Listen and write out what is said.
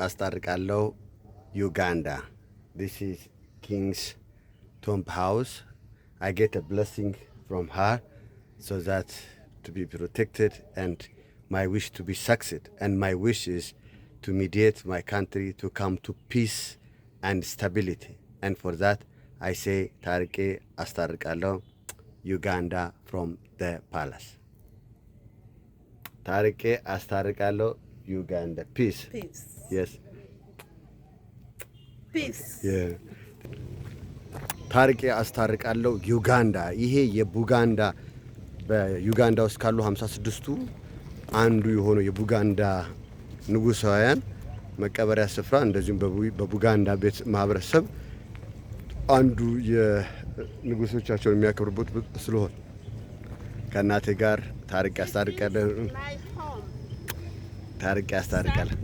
አስታርቃለሁ Uganda. This is King's tomb house. I get a blessing from her so that to be protected and my wish to be succeed. And my wish is to mediate my country to come to peace and stability. And for that, I say ታርቄ አስታርቃለሁ Uganda from the palace. ታርቄ አስታርቃለሁ Uganda. Peace. Peace. Yes. Peace. Yeah. ታርቄ አስታርቃለሁ ዩጋንዳ። ይሄ የቡጋንዳ በዩጋንዳ ውስጥ ካሉ 56ቱ አንዱ የሆነው የቡጋንዳ ንጉሳውያን መቀበሪያ ስፍራ እንደዚሁም በቡጋንዳ ቤት ማህበረሰብ አንዱ የንጉሶቻቸውን የሚያከብሩበት ስለሆነ ከእናቴ ጋር ታርቄ አስታርቃለሁ። ታርቄ አስታርቃለሁ።